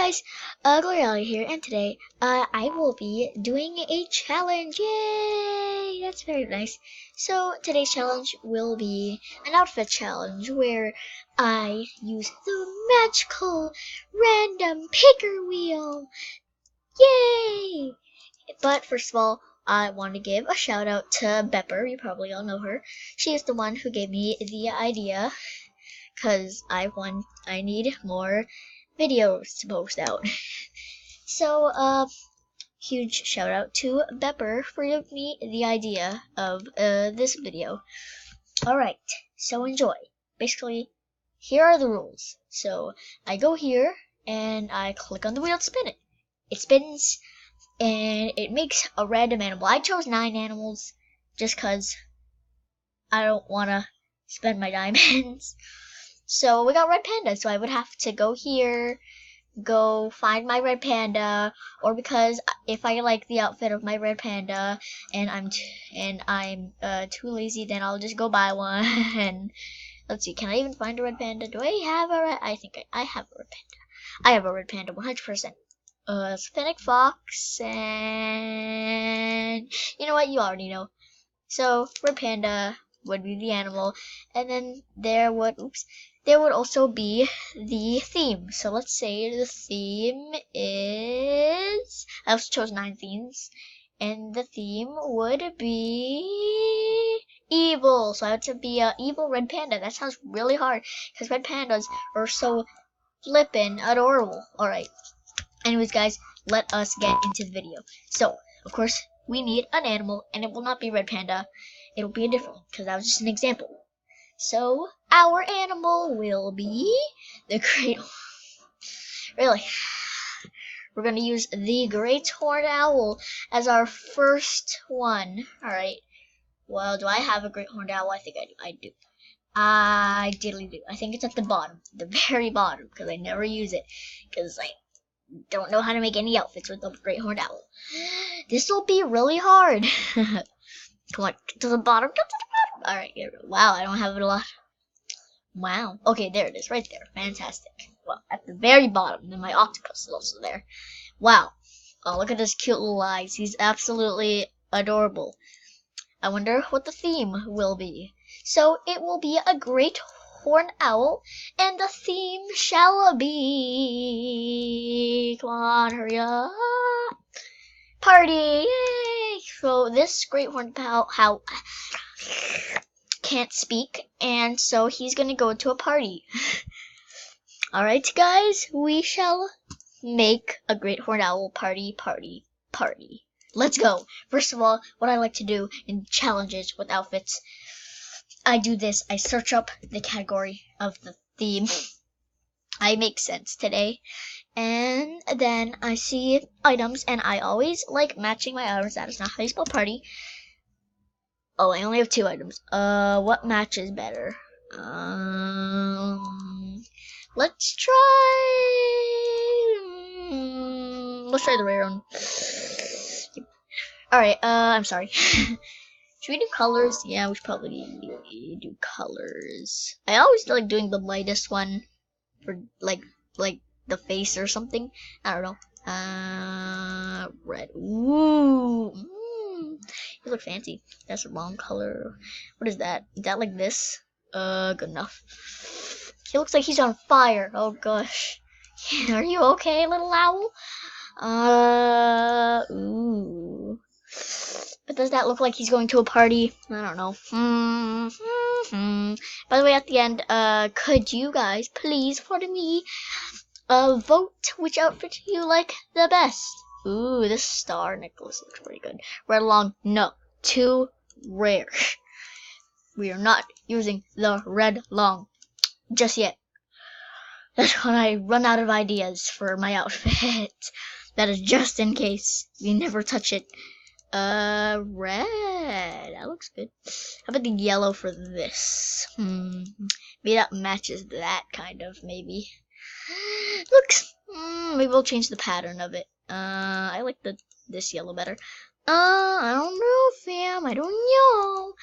guys, Gloria here, and today I will be doing a challenge. Yay! That's very nice. So today's challenge will be an outfit challenge where I use the magical random picker wheel. Yay! But first of all, I want to give a shout out to Bepper. You probably all know her. She is the one who gave me the idea because I need more videos to post out. So, huge shout out to Bepper for giving me the idea of this video. Alright, so enjoy. Basically, here are the rules. So, I go here, and I click on the wheel to spin it. It spins, and it makes a random animal. I chose 9 animals, just because I don't want to spend my diamonds. So we got red panda, so I would have to go here, go find my red panda, or because if I like the outfit of my red panda and I'm too lazy, then I'll just go buy one. Let's see, can I even find a red panda? Do I have a red? I think I have a red panda. I have a red panda, 100%. Fennec fox, and you know what? You already know. So red panda would be the animal, and then there would also be the theme. So let's say the theme is, I also chose 9 themes, and the theme would be evil. So I had to be a evil red panda. That sounds really hard because red pandas are so flippin' adorable. Alright, anyways guys, let us get into the video. So of course we need an animal, and it will not be red panda. It'll be a different one because that was just an example. So our animal will be the great. Really, we're gonna use the great horned owl as our first one. All right. Well, do I have a great horned owl? I think I do. I diddly do. I think it's at the bottom, the very bottom, because I never use it because I don't know how to make any outfits with the great horned owl. This will be really hard. Come on, to the bottom. Alright, here we go. Wow, I don't have it a lot. Wow. Okay, there it is, right there. Fantastic. Well, at the very bottom, then my octopus is also there. Wow. Oh, look at his cute little eyes. He's absolutely adorable. I wonder what the theme will be. So, it will be a great horned owl, and the theme shall be... Come on, hurry up. Party! Yay! So this great horned owl can't speak, and so he's gonna go to a party. Alright guys, we shall make a great horned owl party. Let's go. First of all, what I like to do in challenges with outfits, I do this. I search up the category of the theme. I make sense today. And then I see items, and I always like matching my items. That is not how you spell party. Oh, I only have 2 items. What matches better? Let's try. Let's try the rare one. Alright, I'm sorry. Should we do colors? Yeah, we should probably do colors. I always like doing the lightest one for like the face or something. I don't know. Red. Ooh. You look fancy. That's a wrong color. What is that? Is that like this? Good enough. He looks like he's on fire. Oh gosh. Are you okay, little owl? Ooh. But does that look like he's going to a party? I don't know. By the way, at the end, could you guys please for me vote which outfit you like the best? Ooh, this star necklace looks pretty good. Red long, no, too rare. We are not using the red long just yet. That's when I run out of ideas for my outfit. That is just in case we never touch it. Red. That looks good. How about the yellow for this? Maybe that matches that kind of, maybe. Looks, maybe we'll change the pattern of it. I like this yellow better. I don't know, fam. I don't know.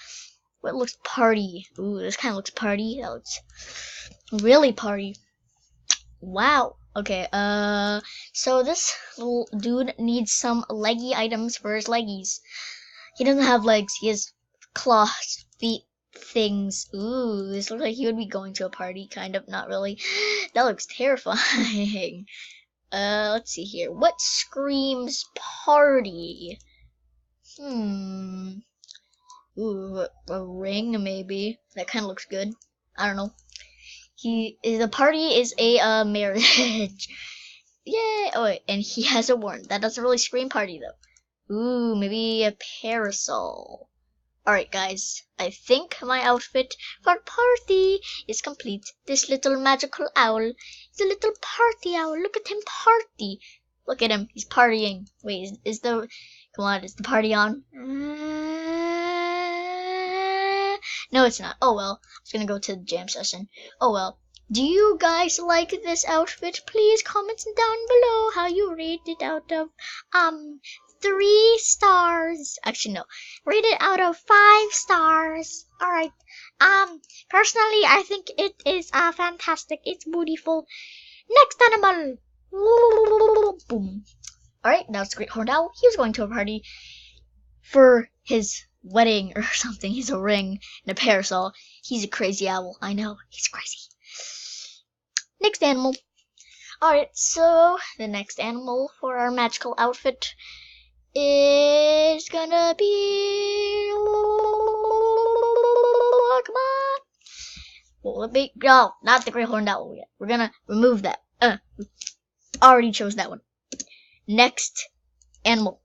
What looks party? Ooh, this kind of looks party. That looks really party. Wow. Okay, so this little dude needs some leggy items for his leggies. He doesn't have legs, he has claws, feet, things. Ooh, this looks like he would be going to a party, kind of, not really. That looks terrifying. Let's see here. What screams party? Ooh, a ring maybe. That kind of looks good. I don't know. The party is a marriage. Yay! Oh wait, and he has a warrant. That doesn't really scream party though. Ooh, maybe a parasol. Alright guys, I think my outfit for party is complete. This little magical owl is a little party owl. Look at him party. Look at him, he's partying. Wait, come on, is the party on? No, it's not. Oh well, I was gonna go to the jam session. Oh well. Do you guys like this outfit? Please comment down below how you rate it out of 3 stars. Actually no. Rate it out of 5 stars. Alright. Personally I think it is fantastic. It's beautiful. Next animal. Boom. Alright, now it's the Great Horned Owl. He was going to a party for his wedding or something. He's a ring and a parasol. He's a crazy owl. I know. He's crazy. Next animal. Alright, so the next animal for our magical outfit is gonna be... Come on. What will it be? No, not the Great Horned Owl yet. We're gonna remove that. Already chose that one. Next animal.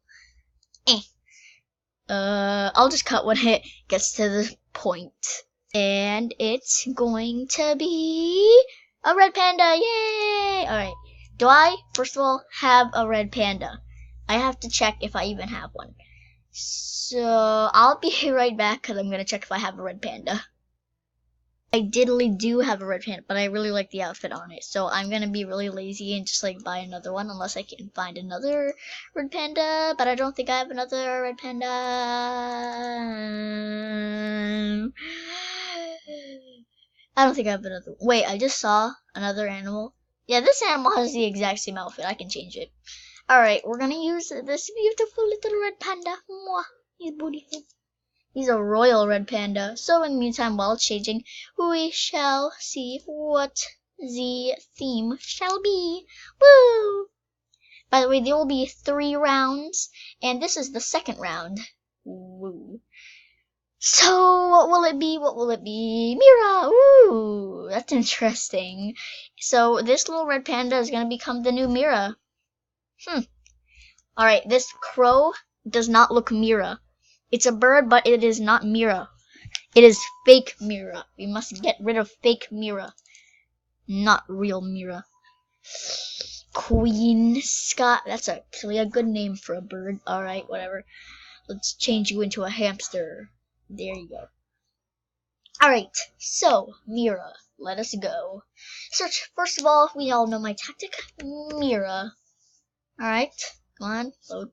I'll just cut when it gets to the point. And it's going to be a red panda. Yay! Alright. Do I, first of all, have a red panda? I have to check if I even have one. So, I'll be right back because I'm going to check if I have a red panda. I diddly do have a red panda, but I really like the outfit on it. So, I'm going to be really lazy and just like buy another one unless I can find another red panda. But I don't think I have another red panda. I don't think I have another. Wait, I just saw another animal. Yeah, this animal has the exact same outfit. I can change it. Alright, we're gonna use this beautiful little red panda. Mwah. He's beautiful. He's a royal red panda. So in the meantime, while it's changing, we shall see what the theme shall be. Woo! By the way, there will be 3 rounds, and this is the second round. Woo. So, what will it be? What will it be? Mira! Ooh, that's interesting. So, this little red panda is gonna become the new Mira. Alright, this crow does not look Mira. It's a bird, but it is not Mira. It is fake Mira. We must get rid of fake Mira. Not real Mira. Queen Scott. That's actually a good name for a bird. Alright, whatever. Let's change you into a hamster. There you go. Alright, so, Mira. Let us go. Search, first of all, we all know my tactic. Mira. Alright, come on, load.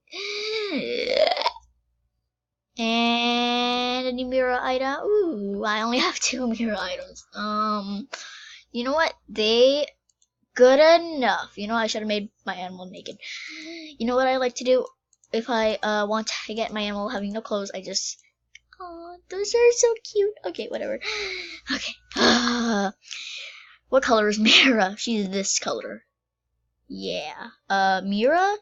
And a new Mira item. Ooh, I only have 2 Mira items. You know what? Good enough. You know, I should have made my animal naked. You know what I like to do? If I want to get my animal having no clothes, I just... Oh, those are so cute. Okay, whatever. Okay. What color is Mira? She's this color. Yeah. Mira?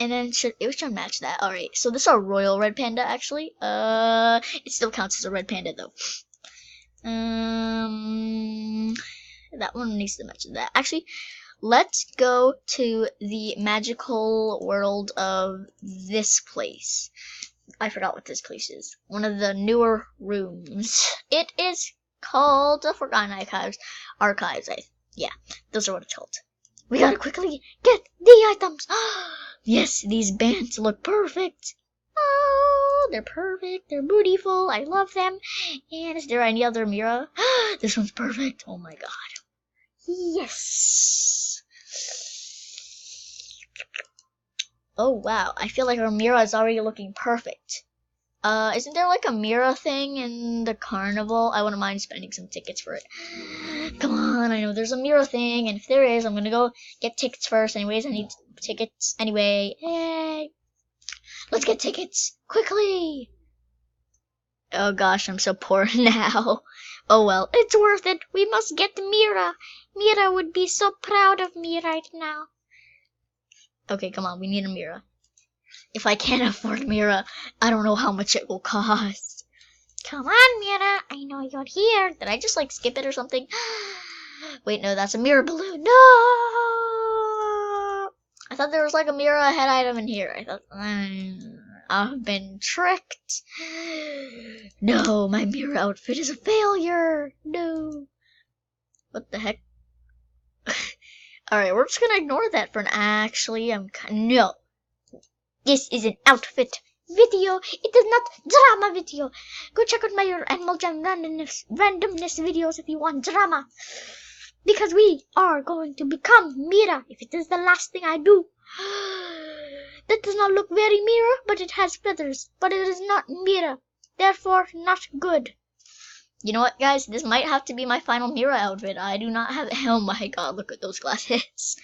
And then it should match that. Alright, so this is a royal red panda, actually. It still counts as a red panda, though. That one needs to match that. Actually, let's go to the magical world of this place. I forgot what this place is. One of the newer rooms. It is called the Forgotten Archives. Yeah, those are what it's called. We gotta quickly get the items. Yes, these bands look perfect. Oh, they're perfect. They're beautiful. I love them. And is there any other Mira? This one's perfect. Oh my god. Yes. Oh wow. I feel like our Mira is already looking perfect. Isn't there like a Mira thing in the carnival? I wouldn't mind spending some tickets for it. Come on, I know there's a Mira thing, and if there is, I'm gonna go get tickets first. Anyways, I need tickets anyway. Hey, let's get tickets quickly. Oh gosh, I'm so poor now. Oh well, it's worth it. We must get Mira. Mira would be so proud of me right now. Okay, come on, we need a Mira. If I can't afford Mira, I don't know how much it will cost. Come on, Mira. I know you're here. Did I just like skip it or something? Wait, no, that's a Mira balloon. No! I thought there was like a Mira head item in here. I thought I've been tricked. No, my Mira outfit is a failure. No. What the heck? Alright, we're just gonna ignore that for now. Actually, no. This is an outfit video. It is not drama video. Go check out my Animal Jam randomness videos if you want drama. Because we are going to become Mira if it is the last thing I do. That does not look very Mira, but it has feathers. But it is not Mira. Therefore, not good. You know what, guys? This might have to be my final Mira outfit. I do not have... Oh my god, look at those glasses.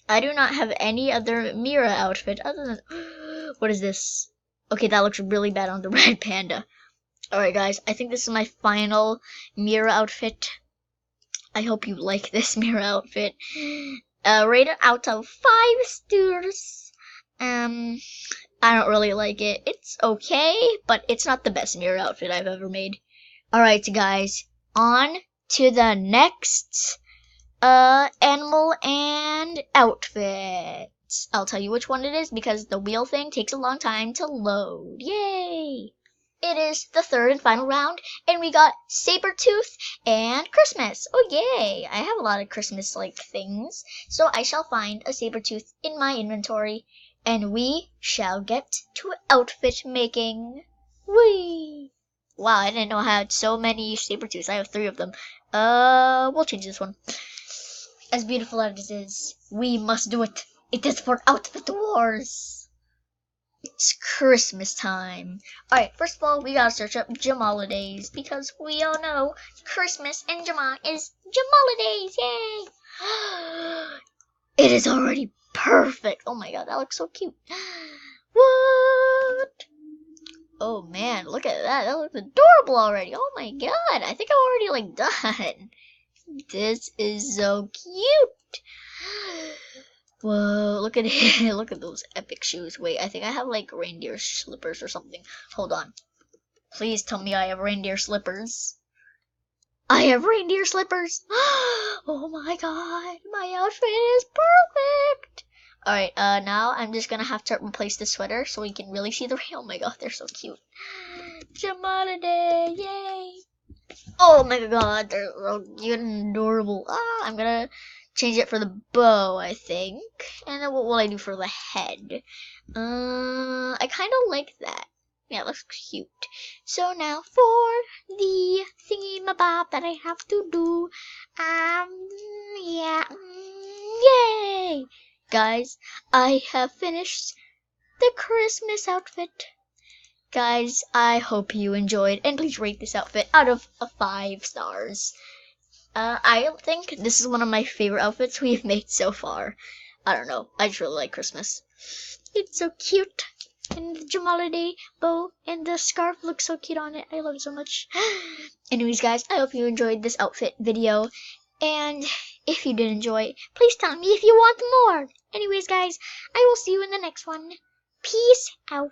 I do not have any other Mira outfit other than... What is this? Okay, that looks really bad on the red panda. Alright, guys. I think this is my final Mira outfit. I hope you like this Mira outfit. Rated out of 5 stars. I don't really like it. It's okay, but it's not the best Mira outfit I've ever made. Alright, guys. On to the next animal and outfit. I'll tell you which one it is because the wheel thing takes a long time to load. Yay! It is the third and final round, and we got Sabretooth and Christmas. Oh yay! I have a lot of Christmas-like things, so I shall find a Sabretooth in my inventory, and we shall get to outfit making. Whee! Wow, I didn't know I had so many Sabretooths. I have 3 of them. We'll change this one. As beautiful as it is, we must do it. It is for Outfit Wars. It's Christmas time. Alright, first of all, we gotta search up Jamalidays because we all know Christmas and Jama is Jamalidays. Yay! It is already perfect. Oh my god, that looks so cute. What? Oh man, look at that. That looks adorable already. Oh my god, I think I'm already like done. This is so cute. Whoa, look at it. Look at those epic shoes. Wait, I think I have like reindeer slippers or something. Hold on. Please tell me I have reindeer slippers. I have reindeer slippers. Oh my god, my outfit is perfect. Alright, now I'm just gonna have to replace the sweater so we can really see the Oh my god, they're so cute. Jamaliday, yay. Oh my god, they're so cute and adorable. I'm gonna change it for the bow, I think. And then what will I do for the head? I kind of like that. Yeah, it looks cute. So now for the thingy-mabob that I have to do. Yeah. Yay! Guys, I have finished the Christmas outfit. Guys, I hope you enjoyed. And please rate this outfit out of 5 stars. I think this is one of my favorite outfits we've made so far. I don't know. I just really like Christmas. It's so cute. And the Jamaliday bow and the scarf looks so cute on it. I love it so much. Anyways, guys, I hope you enjoyed this outfit video. And if you did enjoy, please tell me if you want more. Anyways, guys, I will see you in the next one. Peace out.